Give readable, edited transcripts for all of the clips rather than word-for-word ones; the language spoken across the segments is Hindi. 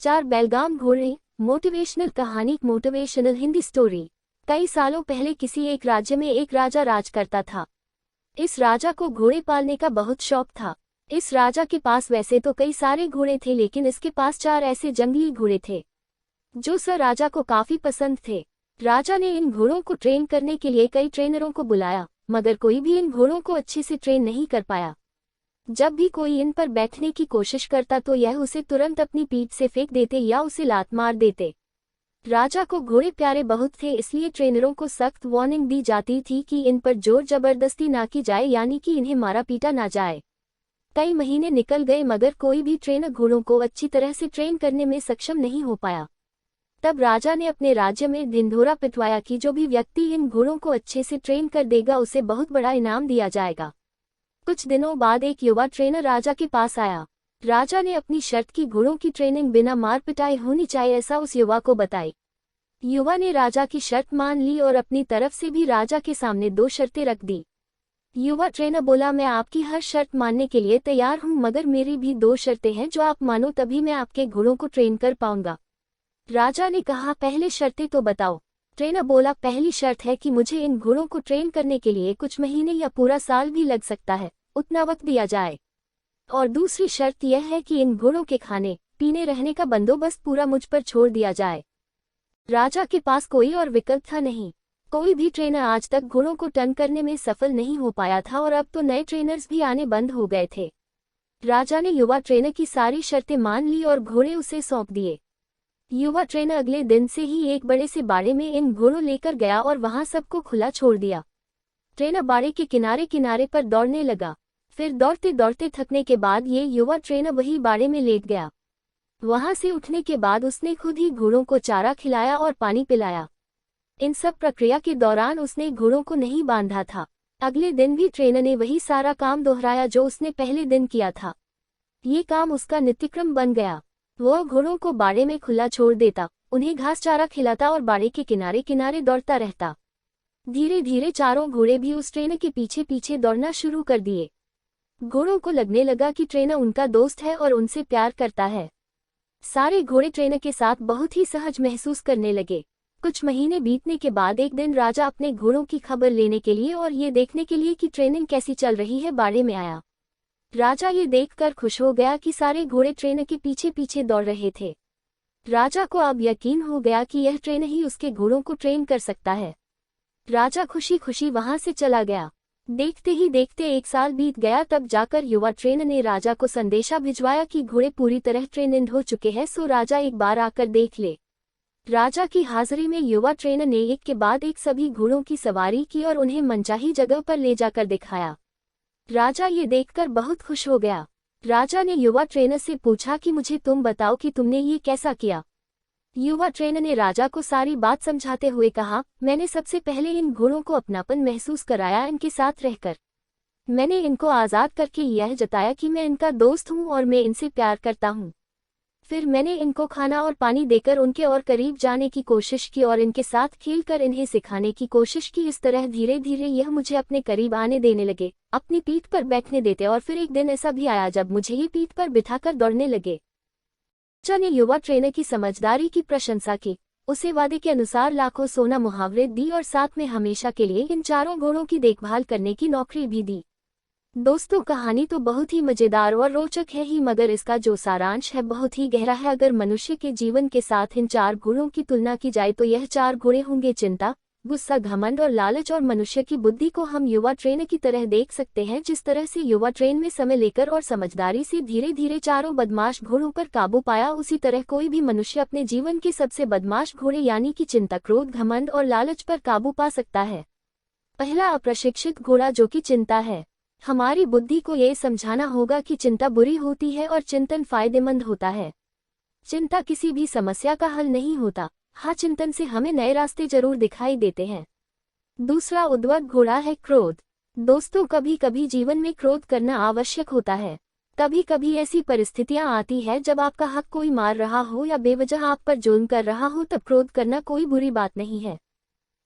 चार बेलगाम घोड़े। मोटिवेशनल कहानी। Motivational Hindi story. कई सालों पहले किसी एक राज्य में एक राजा राज करता था। इस राजा को घोड़े पालने का बहुत शौक था। इस राजा के पास वैसे तो कई सारे घोड़े थे, लेकिन इसके पास चार ऐसे जंगली घोड़े थे जो सर राजा को काफी पसंद थे। राजा ने इन घोड़ों को ट्रेन करने के लिए कई ट्रेनरों को बुलाया, मगर कोई भी इन घोड़ों को अच्छे से ट्रेन नहीं कर पाया। जब भी कोई इन पर बैठने की कोशिश करता तो यह उसे तुरंत अपनी पीठ से फेंक देते या उसे लात मार देते। राजा को घोड़े प्यारे बहुत थे, इसलिए ट्रेनरों को सख्त वार्निंग दी जाती थी कि इन पर जोर जबरदस्ती ना की जाए, यानी कि इन्हें मारा पीटा ना जाए। कई महीने निकल गए मगर कोई भी ट्रेनर घोड़ों को अच्छी तरह से ट्रेन करने में सक्षम नहीं हो पाया। तब राजा ने अपने राज्य में ढिंढोरा पिटवाया कि जो भी व्यक्ति इन घोड़ों को अच्छे से ट्रेन कर देगा उसे बहुत बड़ा इनाम दिया जाएगा। कुछ दिनों बाद एक युवा ट्रेनर राजा के पास आया। राजा ने अपनी शर्त की घोड़ों की ट्रेनिंग बिना मार पिटाई होनी चाहिए ऐसा उस युवा को बताई। युवा ने राजा की शर्त मान ली और अपनी तरफ से भी राजा के सामने दो शर्तें रख दी। युवा ट्रेनर बोला, मैं आपकी हर शर्त मानने के लिए तैयार हूं, मगर मेरी भी दो शर्तें हैं जो आप मानो तभी मैं आपके घोड़ों को ट्रेन कर पाऊंगा। राजा ने कहा, पहले शर्तें तो बताओ। ट्रेनर बोला, पहली शर्त है कि मुझे इन घोड़ों को ट्रेन करने के लिए कुछ महीने या पूरा साल भी लग सकता है, उतना वक्त दिया जाए। और दूसरी शर्त यह है कि इन घोड़ों के खाने पीने रहने का बंदोबस्त पूरा मुझ पर छोड़ दिया जाए। राजा के पास कोई और विकल्प था नहीं। कोई भी ट्रेनर आज तक घोड़ों को टर्न करने में सफल नहीं हो पाया था और अब तो नए ट्रेनर्स भी आने बंद हो गए थे। राजा ने युवा ट्रेनर की सारी शर्तें मान ली और घोड़े उसे सौंप दिए। युवा ट्रेनर अगले दिन से ही एक बड़े से बाड़े में इन घोड़ों लेकर गया और वहां सबको खुला छोड़ दिया। ट्रेनर बाड़े के किनारे किनारे पर दौड़ने लगा। फिर दौड़ते दौड़ते थकने के बाद ये युवा ट्रेनर वही बाड़े में लेट गया। वहां से उठने के बाद उसने खुद ही घोड़ों को चारा खिलाया और पानी पिलाया। इन सब प्रक्रिया के दौरान उसने घोड़ों को नहीं बांधा था। अगले दिन भी ट्रेनर ने वही सारा काम दोहराया जो उसने पहले दिन किया था। ये काम उसका नित्यक्रम बन गया। वह घोड़ों को बाड़े में खुला छोड़ देता, उन्हें घास चारा खिलाता और बाड़े के किनारे किनारे दौड़ता रहता। धीरे धीरे चारों घोड़े भी उस ट्रेनर के पीछे पीछे दौड़ना शुरू कर दिए। घोड़ों को लगने लगा कि ट्रेनर उनका दोस्त है और उनसे प्यार करता है। सारे घोड़े ट्रेनर के साथ बहुत ही सहज महसूस करने लगे। कुछ महीने बीतने के बाद एक दिन राजा अपने घोड़ों की खबर लेने के लिए और ये देखने के लिए कि ट्रेनिंग कैसी चल रही है बाड़े में आया। राजा ये देखकर खुश हो गया कि सारे घोड़े ट्रेनर के पीछे पीछे दौड़ रहे थे। राजा को अब यकीन हो गया कि यह ट्रेनर ही उसके घोड़ों को ट्रेन कर सकता है। राजा खुशी खुशी वहां से चला गया। देखते ही देखते एक साल बीत गया। तब जाकर युवा ट्रेनर ने राजा को संदेशा भिजवाया कि घोड़े पूरी तरह ट्रेनिंग हो चुके हैं, सो राजा एक बार आकर देख ले। राजा की हाजिरी में युवा ट्रेनर ने एक के बाद एक सभी घोड़ों की सवारी की और उन्हें मनचाही जगह पर ले जाकर दिखाया। राजा ये देखकर बहुत खुश हो गया। राजा ने युवा ट्रेनर से पूछा कि मुझे तुम बताओ कि तुमने ये कैसा किया। युवा ट्रेनर ने राजा को सारी बात समझाते हुए कहा, मैंने सबसे पहले इन घोड़ों को अपनापन महसूस कराया। इनके साथ रहकर मैंने इनको आज़ाद करके यह जताया कि मैं इनका दोस्त हूँ और मैं इनसे प्यार करता हूँ। फिर मैंने इनको खाना और पानी देकर उनके और करीब जाने की कोशिश की और इनके साथ खेलकर इन्हें सिखाने की कोशिश की। इस तरह धीरे धीरे यह मुझे अपने करीब आने देने लगे, अपनी पीठ पर बैठने देते और फिर एक दिन ऐसा भी आया जब मुझे ये पीठ पर बिठाकर दौड़ने लगे। राजा ने युवा ट्रेनर की समझदारी की प्रशंसा की, उसे वादे के अनुसार लाखों सोना मुहावरे दी और साथ में हमेशा के लिए इन चारों घोड़ों की देखभाल करने की नौकरी भी दी। दोस्तों, कहानी तो बहुत ही मजेदार और रोचक है ही, मगर इसका जो सारांश है बहुत ही गहरा है। अगर मनुष्य के जीवन के साथ इन चार घोड़ों की तुलना की जाए तो यह चार घोड़े होंगे चिंता, गुस्सा, घमंड और लालच। और मनुष्य की बुद्धि को हम युवा ट्रेनर की तरह देख सकते हैं। जिस तरह से युवा ट्रेन में समय लेकर और समझदारी से धीरे धीरे चारों बदमाश घोड़ों पर काबू पाया, उसी तरह कोई भी मनुष्य अपने जीवन के सबसे बदमाश घोड़े यानी कि चिंता, क्रोध, घमंड और लालच पर काबू पा सकता है। पहला, अप्रशिक्षित घोड़ा जो कि चिंता है। हमारी बुद्धि को ये समझाना होगा कि चिंता बुरी होती है और चिंतन फायदेमंद होता है। चिंता किसी भी समस्या का हल नहीं होता, हाँ, चिंतन से हमें नए रास्ते जरूर दिखाई देते हैं। दूसरा उद्वत घोड़ा है क्रोध। दोस्तों, कभी कभी जीवन में क्रोध करना आवश्यक होता है। कभी कभी ऐसी परिस्थितियां आती है जब आपका हक कोई मार रहा हो या बेवजह आप पर जुल्म कर रहा हो, तब क्रोध करना कोई बुरी बात नहीं है।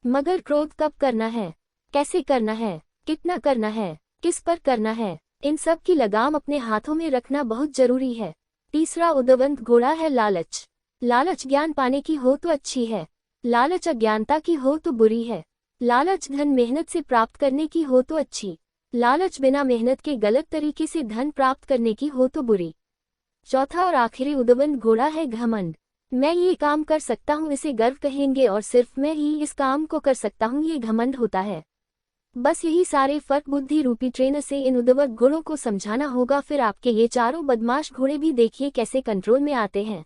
मगर क्रोध कब करना है, कैसे करना है, कितना करना है, किस पर करना है, इन सब की लगाम अपने हाथों में रखना बहुत जरूरी है। तीसरा उद्वंत घोड़ा है लालच। लालच ज्ञान पाने की हो तो अच्छी है, लालच अज्ञानता की हो तो बुरी है। लालच धन मेहनत से प्राप्त करने की हो तो अच्छी, लालच बिना मेहनत के गलत तरीके से धन प्राप्त करने की हो तो बुरी। चौथा और आखिरी उद्वंत घोड़ा है घमंड। मैं ये काम कर सकता हूँ इसे गर्व कहेंगे, और सिर्फ मैं ही इस काम को कर सकता हूँ ये घमंड होता है। बस यही सारे फर्क बुद्धि रूपी ट्रेनर से इन उद्वत गुणों को समझाना होगा, फिर आपके ये चारों बदमाश घोड़े भी देखिए कैसे कंट्रोल में आते हैं।